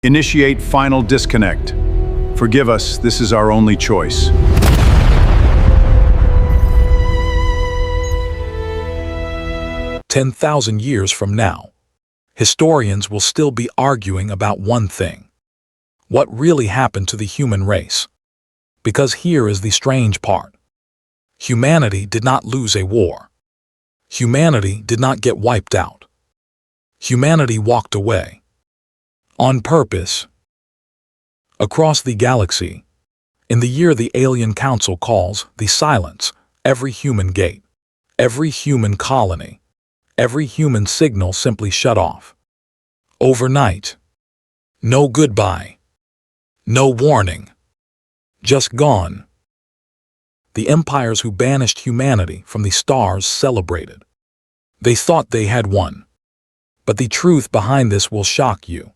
Initiate final disconnect. Forgive us, this is our only choice. "10,000 years from now, historians will still be arguing about one thing: what really happened to the human race? Because here is the strange part. Humanity did not lose a war. Humanity did not get wiped out. Humanity walked away. On purpose. Across the galaxy, in the year the Alien Council calls the Silence, every human gate, every human colony, every human signal simply shut off. Overnight. No goodbye. No warning. Just gone. The empires who banished humanity from the stars celebrated. They thought they had won. But the truth behind this will shock you.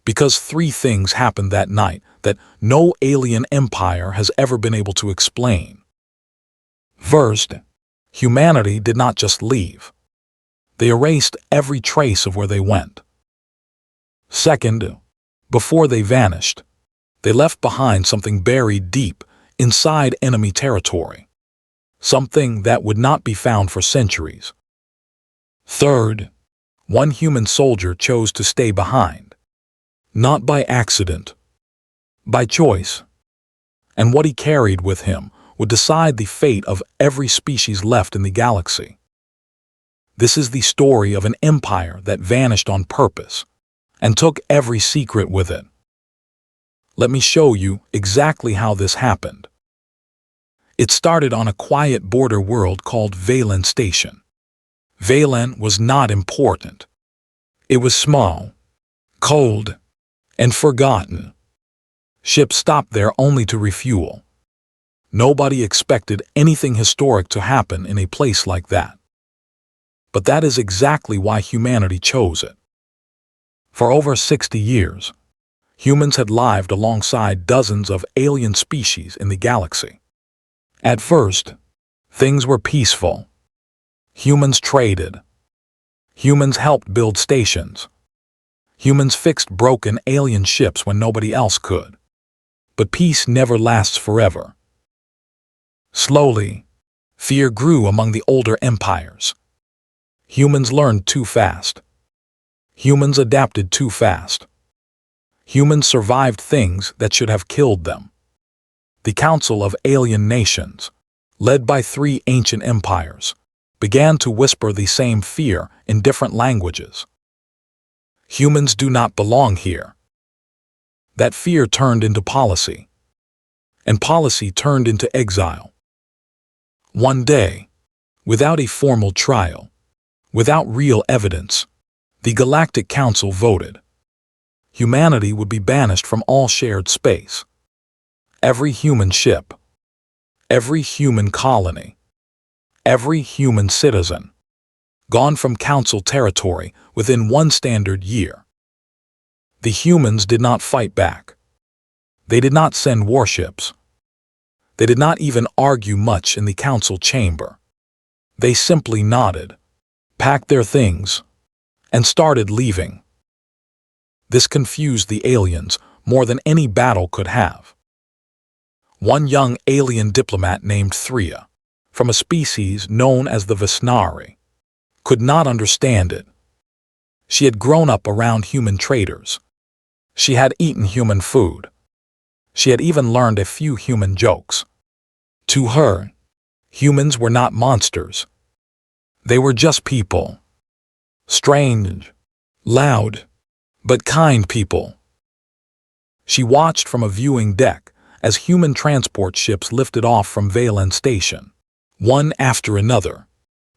Because three things happened that night that no alien empire has ever been able to explain. First, humanity did not just leave. They erased every trace of where they went. Second, before they vanished, they left behind something buried deep inside enemy territory, something that would not be found for centuries. Third, one human soldier chose to stay behind, not by accident, by choice, and what he carried with him would decide the fate of every species left in the galaxy. This is the story of an empire that vanished on purpose and took every secret with it. Let me show you exactly how this happened. It started on a quiet border world called Valen Station. Valen was not important. It was small, cold, and forgotten. Ships stopped there only to refuel. Nobody expected anything historic to happen in a place like that. But that is exactly why humanity chose it. For over 60 years, humans had lived alongside dozens of alien species in the galaxy. At first, things were peaceful. Humans traded. Humans helped build stations. Humans fixed broken alien ships when nobody else could. But peace never lasts forever. Slowly, fear grew among the older empires. Humans learned too fast. Humans adapted too fast. Humans survived things that should have killed them. The Council of Alien Nations, led by three ancient empires, began to whisper the same fear in different languages. Humans do not belong here. That fear turned into policy, and policy turned into exile. One day, without a formal trial, without real evidence, the Galactic Council voted. Humanity would be banished from all shared space. Every human ship, every human colony, every human citizen, gone from Council territory within one standard year. The humans did not fight back. They did not send warships. They did not even argue much in the Council chamber. They simply nodded, packed their things, and started leaving. This confused the aliens more than any battle could have. One young alien diplomat named Thria, from a species known as the Vesnari, could not understand it. She had grown up around human traders. She had eaten human food. She had even learned a few human jokes. To her, humans were not monsters. They were just people. Strange, loud, but kind people. She watched from a viewing deck as human transport ships lifted off from Valen Station, one after another,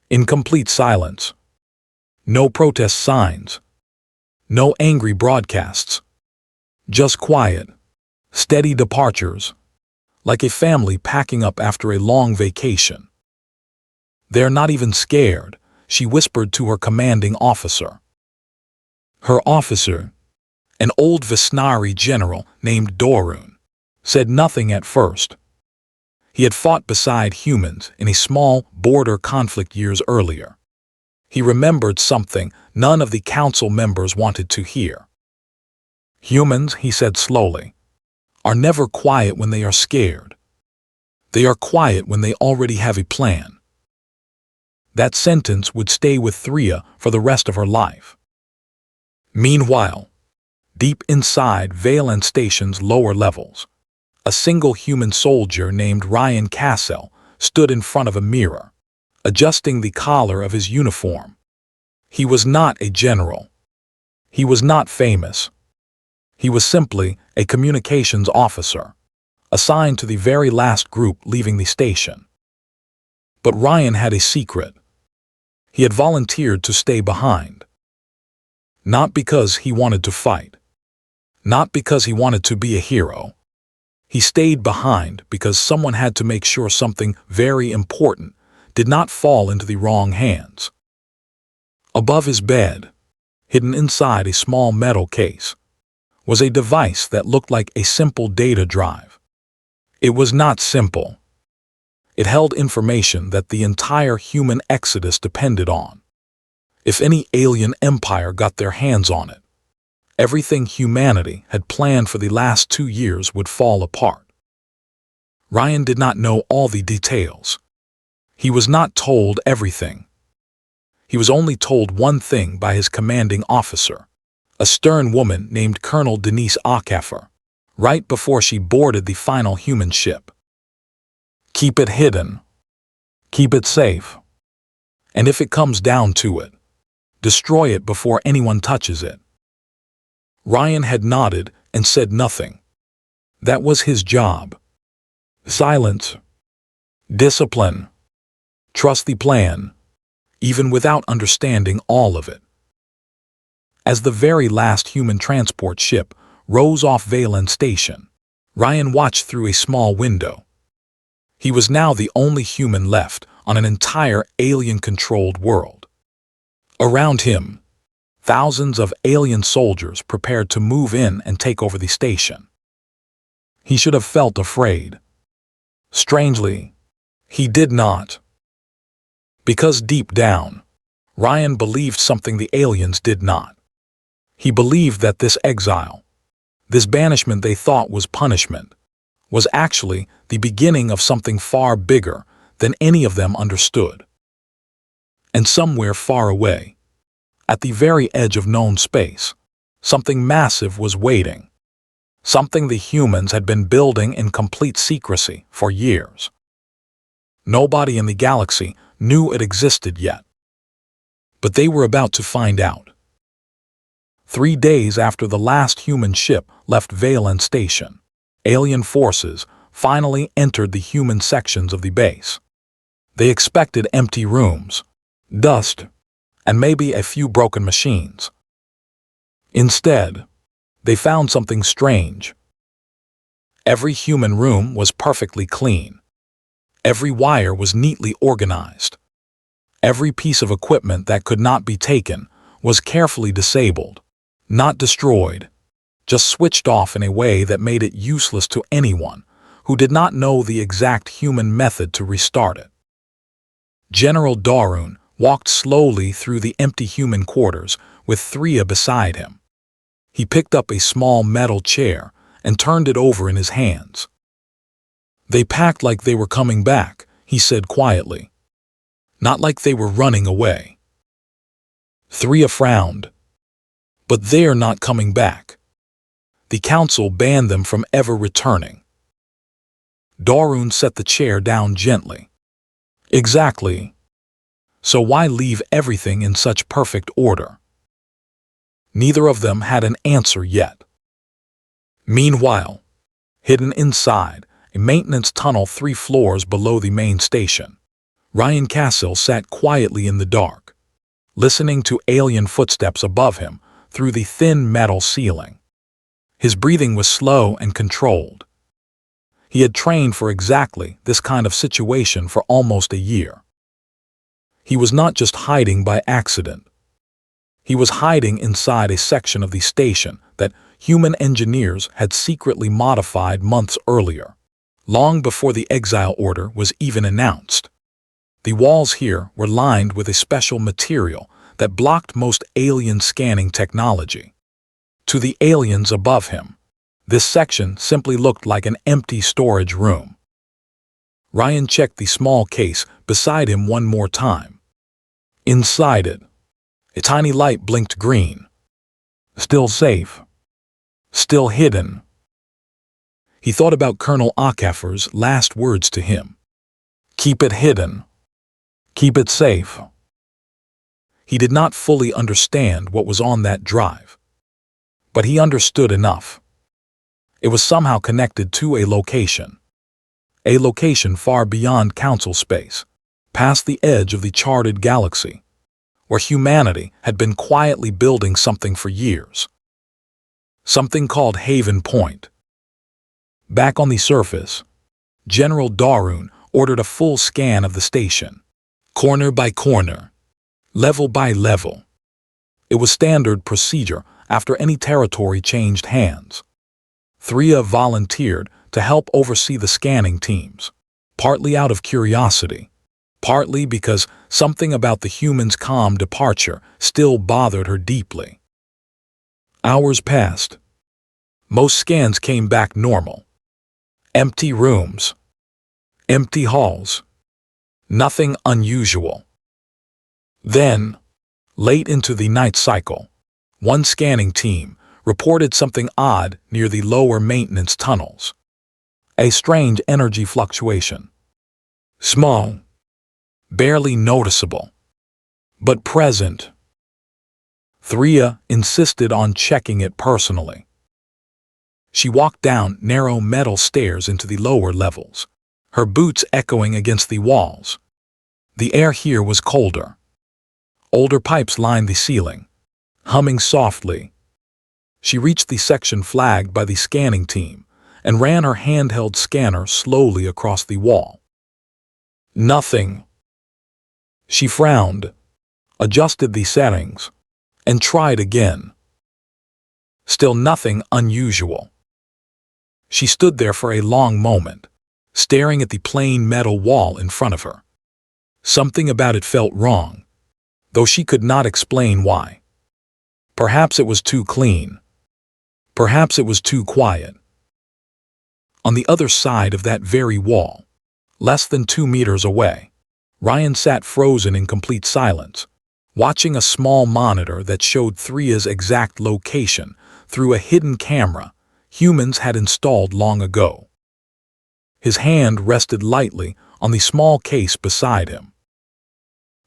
in complete silence. No protest signs. No angry broadcasts. Just quiet, steady departures, like a family packing up after a long vacation. "They're not even scared," she whispered to her commanding officer. Her officer, an old Vesnari general named Dorun, said nothing at first. He had fought beside humans in a small border conflict years earlier. He remembered something none of the council members wanted to hear. Humans, he said slowly, are never quiet when they are scared. They are quiet when they already have a plan. That sentence would stay with Thea for the rest of her life. Meanwhile, deep inside Valence Station's lower levels, a single human soldier named Ryan Cassell stood in front of a mirror, adjusting the collar of his uniform. He was not a general. He was not famous. He was simply a communications officer, assigned to the very last group leaving the station. But Ryan had a secret. He had volunteered to stay behind. Not because he wanted to fight. Not because he wanted to be a hero. He stayed behind because someone had to make sure something very important did not fall into the wrong hands. Above his bed, hidden inside a small metal case, was a device that looked like a simple data drive. It was not simple. It held information that the entire human exodus depended on. If any alien empire got their hands on it, everything humanity had planned for the last 2 years would fall apart. Ryan did not know all the details. He was not told everything. He was only told one thing by his commanding officer, a stern woman named Colonel Denise Ackefer, right before she boarded the final human ship. Keep it hidden. Keep it safe. And if it comes down to it, destroy it before anyone touches it. Ryan had nodded and said nothing. That was his job. Silence. Discipline. Trust the plan, even without understanding all of it. As the very last human transport ship rose off Valence Station, Ryan watched through a small window. He was now the only human left on an entire alien-controlled world. Around him, thousands of alien soldiers prepared to move in and take over the station. He should have felt afraid. Strangely, he did not. Because deep down, Ryan believed something the aliens did not. He believed that this exile, this banishment they thought was punishment, was actually the beginning of something far bigger than any of them understood. And somewhere far away, at the very edge of known space, something massive was waiting. Something the humans had been building in complete secrecy for years. Nobody in the galaxy knew it existed yet. But they were about to find out. 3 days after the last human ship left Valence Station, alien forces finally entered the human sections of the base. They expected empty rooms, dust, and maybe a few broken machines. Instead, they found something strange. Every human room was perfectly clean. Every wire was neatly organized. Every piece of equipment that could not be taken was carefully disabled, not destroyed, just switched off in a way that made it useless to anyone who did not know the exact human method to restart it. General Darun walked slowly through the empty human quarters with Thea beside him. He picked up a small metal chair and turned it over in his hands. They packed like they were coming back, he said quietly. Not like they were running away. Thea frowned. But they're not coming back. The council banned them from ever returning. Darun set the chair down gently. Exactly. So why leave everything in such perfect order? Neither of them had an answer yet. Meanwhile, hidden inside a maintenance tunnel 3 floors below the main station, Ryan Cassell sat quietly in the dark, listening to alien footsteps above him through the thin metal ceiling. His breathing was slow and controlled. He had trained for exactly this kind of situation for almost a year. He was not just hiding by accident. He was hiding inside a section of the station that human engineers had secretly modified months earlier, long before the exile order was even announced. The walls here were lined with a special material that blocked most alien scanning technology. To the aliens above him, this section simply looked like an empty storage room. Ryan checked the small case beside him one more time. Inside it, a tiny light blinked green. Still safe. Still hidden. He thought about Colonel Akafer's last words to him. Keep it hidden. Keep it safe. He did not fully understand what was on that drive, but he understood enough. It was somehow connected to a location far beyond council space, past the edge of the charted galaxy, where humanity had been quietly building something for years. Something called Haven Point. Back on the surface, General Darun ordered a full scan of the station, corner by corner, level by level. It was standard procedure after any territory changed hands. Thria volunteered to help oversee the scanning teams, partly out of curiosity, partly because something about the humans' calm departure still bothered her deeply. Hours passed. Most scans came back normal. Empty rooms. Empty halls. Nothing unusual. Then, late into the night cycle, one scanning team reported something odd near the lower maintenance tunnels. A strange energy fluctuation. Small, barely noticeable, but present. Thria insisted on checking it personally. She walked down narrow metal stairs into the lower levels, her boots echoing against the walls. The air here was colder. Older pipes lined the ceiling, humming softly. She reached the section flagged by the scanning team and ran her handheld scanner slowly across the wall. Nothing. She frowned, adjusted the settings, and tried again. Still nothing unusual. She stood there for a long moment, staring at the plain metal wall in front of her. Something about it felt wrong, though she could not explain why. Perhaps it was too clean. Perhaps it was too quiet. On the other side of that very wall, less than 2 meters away, Ryan sat frozen in complete silence, watching a small monitor that showed Thria's exact location through a hidden camera humans had installed long ago. His hand rested lightly on the small case beside him.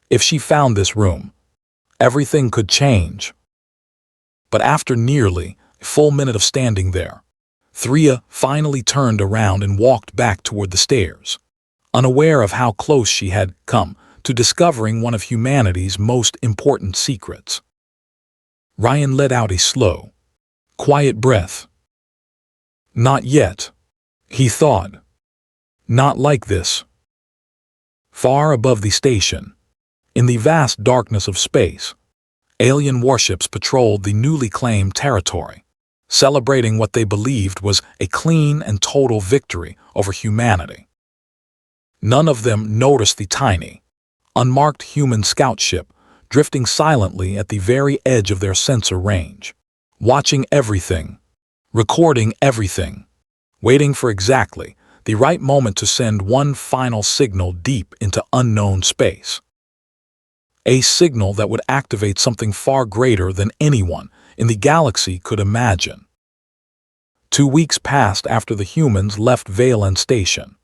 If she found this room, everything could change. But after nearly a full minute of standing there, Thria finally turned around and walked back toward the stairs, unaware of how close she had come to discovering one of humanity's most important secrets. Ryan let out a slow, quiet breath. Not yet, he thought. Not like this. Far above the station, in the vast darkness of space, alien warships patrolled the newly claimed territory, celebrating what they believed was a clean and total victory over humanity. None of them noticed the tiny, unmarked human scout ship drifting silently at the very edge of their sensor range, watching everything, recording everything, waiting for exactly the right moment to send one final signal deep into unknown space. A signal that would activate something far greater than anyone in the galaxy could imagine. 2 weeks passed after the humans left Valen Station.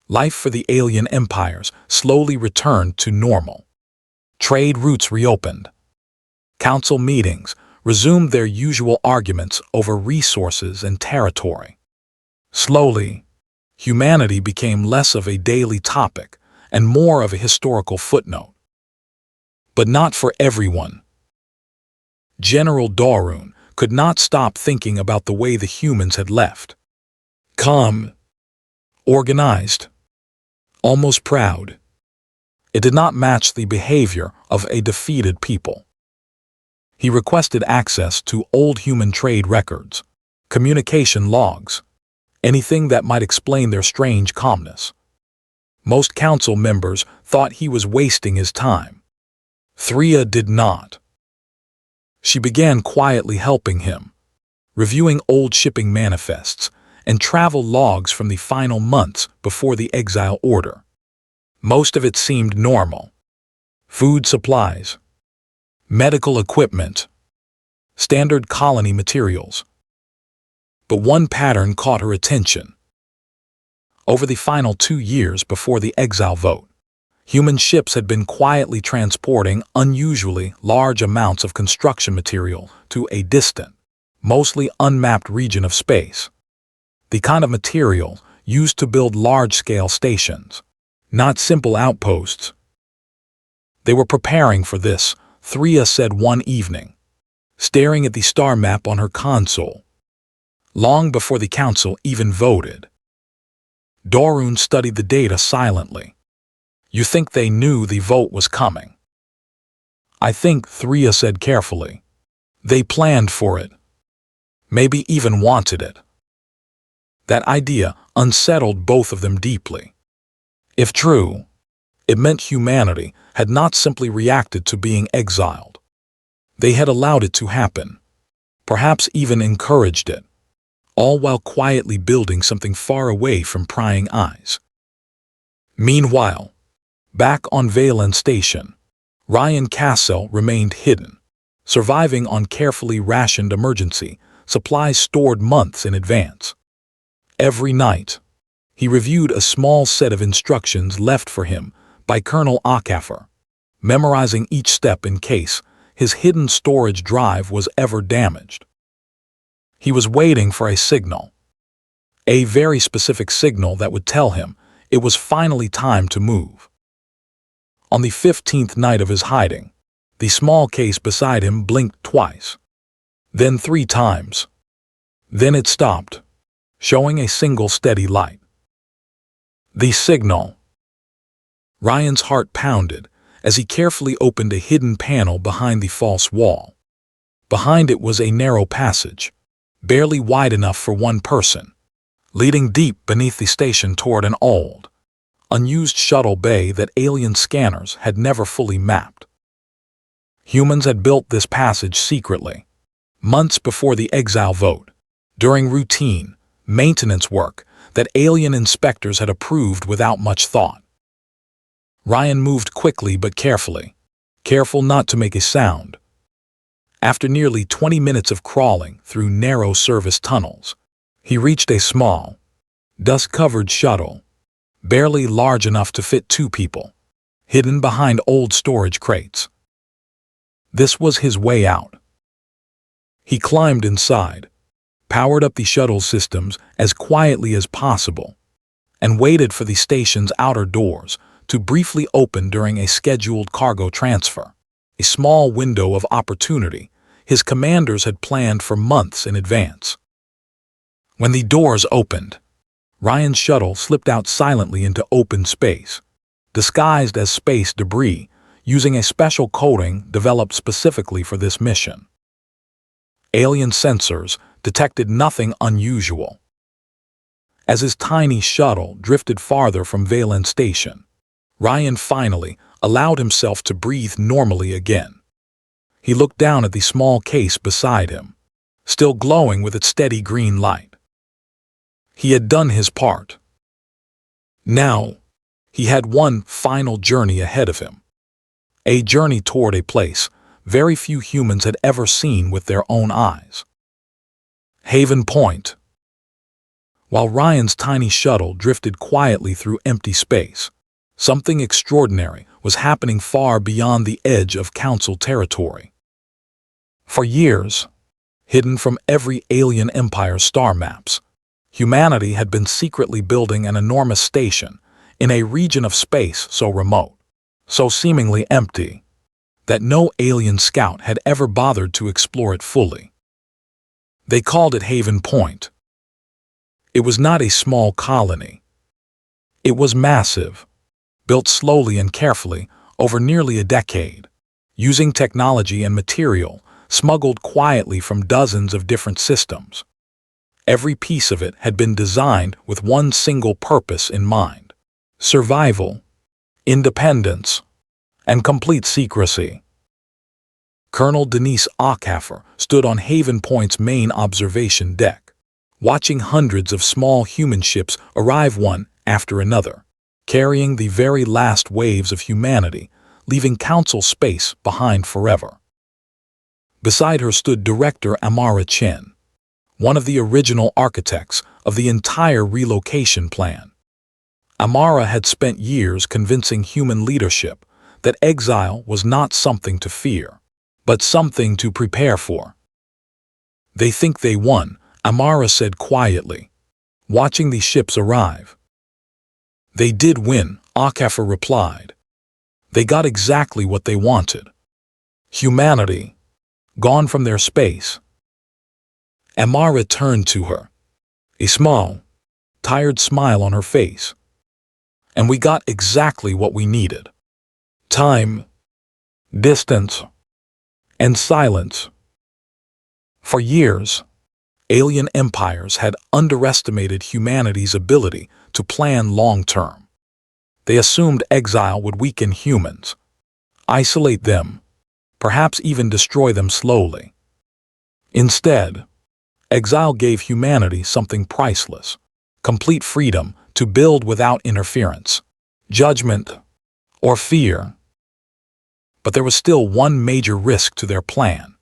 Life for the alien empires slowly returned to normal. Trade routes reopened. Council meetings resumed their usual arguments over resources and territory. Slowly, humanity became less of a daily topic and more of a historical footnote. But not for everyone. General Darun could not stop thinking about the way the humans had left. Calm, organized, almost proud. It did not match the behavior of a defeated people. He requested access to old human trade records, communication logs, anything that might explain their strange calmness. Most council members thought he was wasting his time. Thria did not. She began quietly helping him, reviewing old shipping manifests and travel logs from the final months before the exile order. Most of it seemed normal. Food supplies, medical equipment, standard colony materials. But one pattern caught her attention. Over the final 2 years before the exile vote, human ships had been quietly transporting unusually large amounts of construction material to a distant, mostly unmapped region of space. The kind of material used to build large-scale stations, not simple outposts. They were preparing for this, Threa said one evening, staring at the star map on her console, long before the council even voted. Dorun studied the data silently. You think they knew the vote was coming? I think, Threa said carefully. They planned for it. Maybe even wanted it. That idea unsettled both of them deeply. If true, it meant humanity had not simply reacted to being exiled. They had allowed it to happen, perhaps even encouraged it, all while quietly building something far away from prying eyes. Meanwhile, back on Valen Station, Ryan Cassell remained hidden, surviving on carefully rationed emergency supplies stored months in advance. Every night, he reviewed a small set of instructions left for him by Colonel Akafer, memorizing each step in case his hidden storage drive was ever damaged. He was waiting for a signal, a very specific signal that would tell him it was finally time to move. On the 15th night of his hiding, the small case beside him blinked twice, then 3 times. Then it stopped, showing a single steady light. The signal. Ryan's heart pounded as he carefully opened a hidden panel behind the false wall. Behind it was a narrow passage, barely wide enough for one person, leading deep beneath the station toward an old, unused shuttle bay that alien scanners had never fully mapped. Humans had built this passage secretly, months before the exile vote, during routine, maintenance work that alien inspectors had approved without much thought. Ryan moved quickly but carefully, careful not to make a sound. After nearly 20 minutes of crawling through narrow service tunnels, he reached a small, dust-covered shuttle, barely large enough to fit 2 people, hidden behind old storage crates. This was his way out. He climbed inside, powered up the shuttle systems as quietly as possible, and waited for the station's outer doors to briefly open during a scheduled cargo transfer, a small window of opportunity his commanders had planned for months in advance. When the doors opened, Ryan's shuttle slipped out silently into open space, disguised as space debris, using a special coating developed specifically for this mission. Alien sensors detected nothing unusual. As his tiny shuttle drifted farther from Valen Station, Ryan finally allowed himself to breathe normally again. He looked down at the small case beside him, still glowing with its steady green light. He had done his part. Now, he had one final journey ahead of him. A journey toward a place very few humans had ever seen with their own eyes. Haven Point. While Ryan's tiny shuttle drifted quietly through empty space, something extraordinary was happening far beyond the edge of Council territory. For years, hidden from every alien empire's star maps, humanity had been secretly building an enormous station in a region of space so remote, so seemingly empty, that no alien scout had ever bothered to explore it fully. They called it Haven Point. It was not a small colony. It was massive, built slowly and carefully over nearly a decade, using technology and material smuggled quietly from dozens of different systems. Every piece of it had been designed with one single purpose in mind: survival, independence, and complete secrecy. Colonel Denise Ackhaffer stood on Haven Point's main observation deck, watching hundreds of small human ships arrive one after another, carrying the very last waves of humanity, leaving Council space behind forever. Beside her stood Director Amara Chen, one of the original architects of the entire relocation plan. Amara had spent years convincing human leadership that exile was not something to fear, but something to prepare for. "They think they won," Amara said quietly, watching the ships arrive. "They did win," Ackhaffer replied. "They got exactly what they wanted. Humanity, gone from their space." Amara turned to her, a small, tired smile on her face. "And we got exactly what we needed. Time, distance, and silence." For years, alien empires had underestimated humanity's ability to plan long-term. They assumed exile would weaken humans, isolate them, perhaps even destroy them slowly. Instead, exile gave humanity something priceless: complete freedom to build without interference, judgment, or fear. But there was still one major risk to their plan.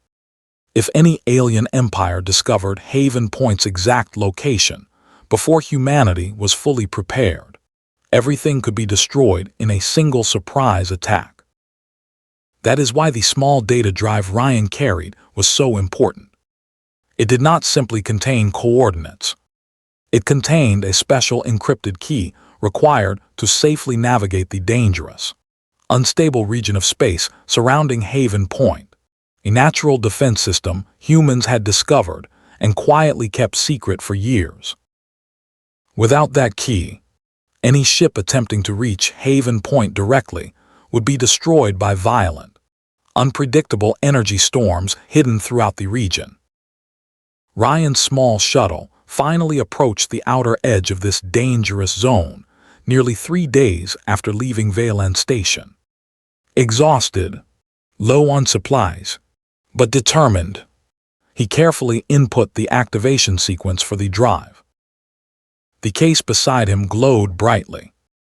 If any alien empire discovered Haven Point's exact location before humanity was fully prepared, everything could be destroyed in a single surprise attack. That is why the small data drive Ryan carried was so important. It did not simply contain coordinates. It contained a special encrypted key required to safely navigate the dangerous, unstable region of space surrounding Haven Point, a natural defense system humans had discovered and quietly kept secret for years. Without that key, any ship attempting to reach Haven Point directly would be destroyed by violent, unpredictable energy storms hidden throughout the region. Ryan's small shuttle finally approached the outer edge of this dangerous zone nearly 3 days after leaving Valen Station. Exhausted, low on supplies, but determined, he carefully input the activation sequence for the drive. The case beside him glowed brightly,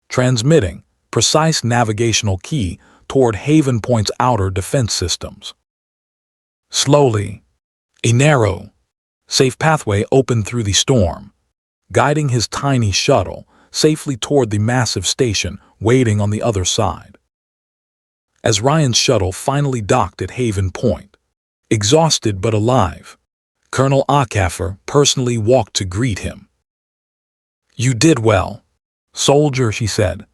transmitting precise navigational key toward Haven Point's outer defense systems. Slowly, a narrow, safe pathway opened through the storm, guiding his tiny shuttle safely toward the massive station waiting on the other side. As Ryan's shuttle finally docked at Haven Point, exhausted but alive, Colonel Ackhaffer personally walked to greet him. "You did well, soldier," she said,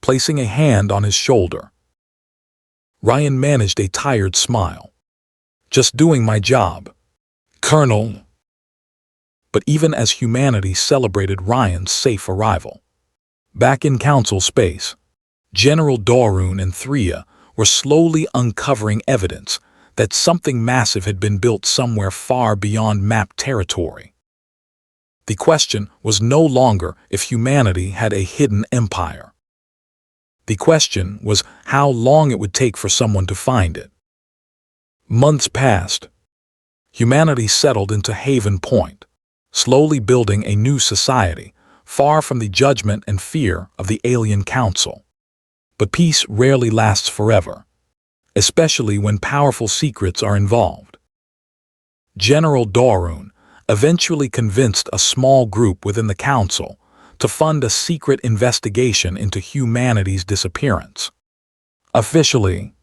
placing a hand on his shoulder. Ryan managed a tired smile. "Just doing my job, Colonel." But even as humanity celebrated Ryan's safe arrival, back in Council space, General Dorun and Threa were slowly uncovering evidence that something massive had been built somewhere far beyond mapped territory. The question was no longer if humanity had a hidden empire. The question was how long it would take for someone to find it. Months passed. Humanity settled into Haven Point, slowly building a new society, far from the judgment and fear of the alien council. But peace rarely lasts forever, especially when powerful secrets are involved. General Dorun eventually convinced a small group within the council to fund a secret investigation into humanity's disappearance. Officially,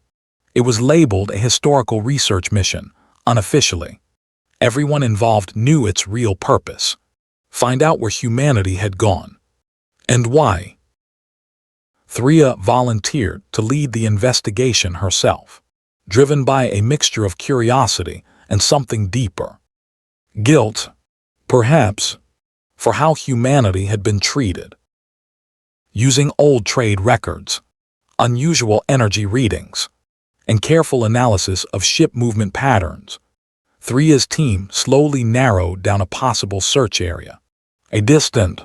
it was labeled a historical research mission. Unofficially, everyone involved knew its real purpose: find out where humanity had gone. And why? Threa volunteered to lead the investigation herself, driven by a mixture of curiosity and something deeper. Guilt, perhaps, for how humanity had been treated. Using old trade records, unusual energy readings, and careful analysis of ship movement patterns, Threa's team slowly narrowed down a possible search area, a distant,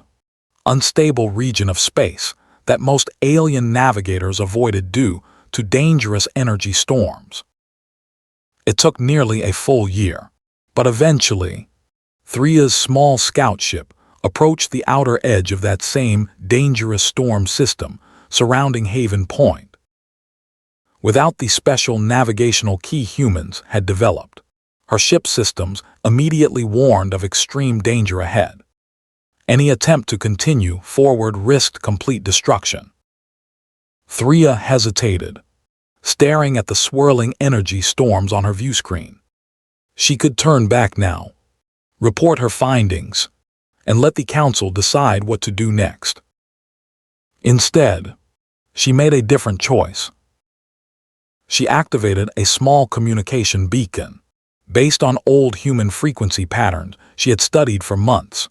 unstable region of space that most alien navigators avoided due to dangerous energy storms. It took nearly a full year, but eventually, Threa's small scout ship approached the outer edge of that same dangerous storm system surrounding Haven Point. Without the special navigational key humans had developed, her ship systems immediately warned of extreme danger ahead. Any attempt to continue forward risked complete destruction. Threa hesitated, staring at the swirling energy storms on her view screen. She could turn back now, report her findings, and let the council decide what to do next. Instead, she made a different choice. She activated a small communication beacon, based on old human frequency patterns she had studied for months,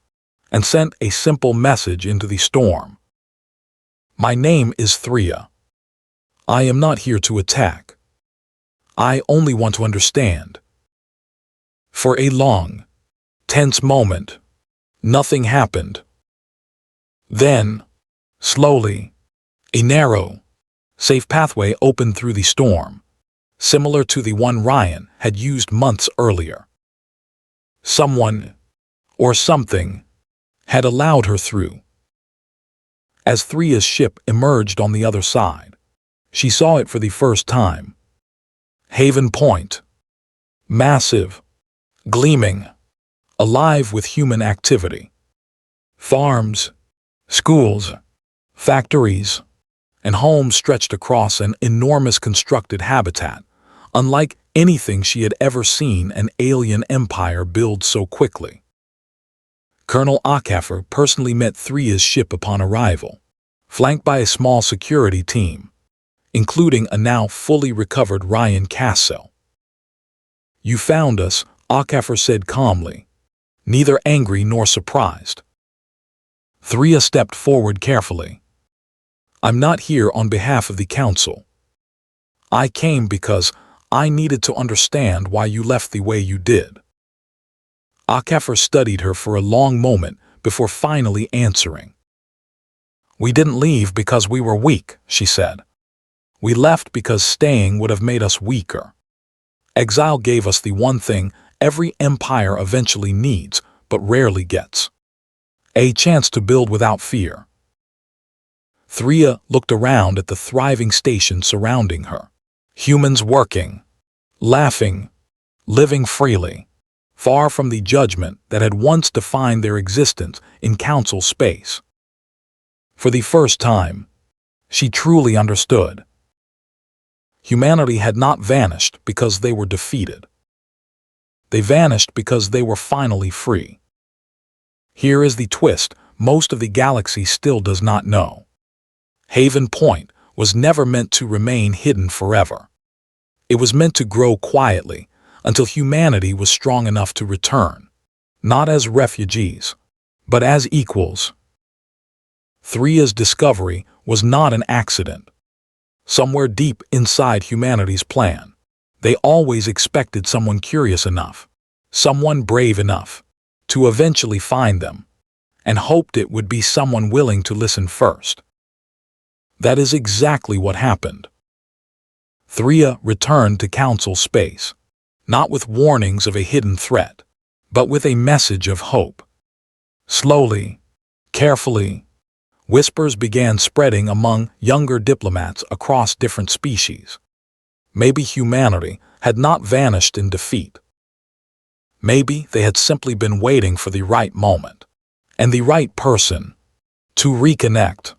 and sent a simple message into the storm. My name is Threa. I am not here to attack. I only want to understand. For a long, tense moment, nothing happened. Then, slowly, a narrow, safe pathway opened through the storm, similar to the one Ryan had used months earlier. Someone, or something, had allowed her through. As Threa's ship emerged on the other side, she saw it for the first time. Haven Point. Massive, gleaming, alive with human activity. Farms, schools, factories, and homes stretched across an enormous constructed habitat, unlike anything she had ever seen an alien empire build so quickly. Colonel HFY personally met Threa's ship upon arrival, flanked by a small security team, including a now fully recovered Ryan Cassell. You found us, HFY said calmly, neither angry nor surprised. Threa stepped forward carefully. I'm not here on behalf of the council. I came because I needed to understand why you left the way you did. HFY studied her for a long moment before finally answering. We didn't leave because we were weak, she said. We left because staying would have made us weaker. Exile gave us the one thing every empire eventually needs but rarely gets. A chance to build without fear. Threa looked around at the thriving station surrounding her. Humans working, laughing, living freely, far from the judgment that had once defined their existence in council space. For the first time, she truly understood. Humanity had not vanished because they were defeated. They vanished because they were finally free. Here is the twist most of the galaxy still does not know. Haven Point was never meant to remain hidden forever. It was meant to grow quietly until humanity was strong enough to return, not as refugees, but as equals. Threa's discovery was not an accident. Somewhere deep inside humanity's plan, they always expected someone curious enough, someone brave enough, to eventually find them, and hoped it would be someone willing to listen first. That is exactly what happened. Threa returned to council space, not with warnings of a hidden threat, but with a message of hope. Slowly, carefully, whispers began spreading among younger diplomats across different species. Maybe humanity had not vanished in defeat. Maybe they had simply been waiting for the right moment, and the right person, to reconnect.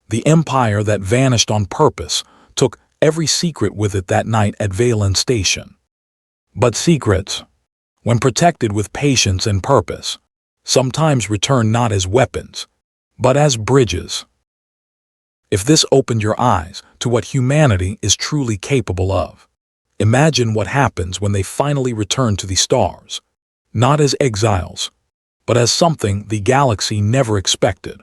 The empire that vanished on purpose took every secret with it that night at Valen Station. But secrets, when protected with patience and purpose, sometimes return not as weapons, but as bridges. If this opened your eyes to what humanity is truly capable of, imagine what happens when they finally return to the stars, not as exiles, but as something the galaxy never expected.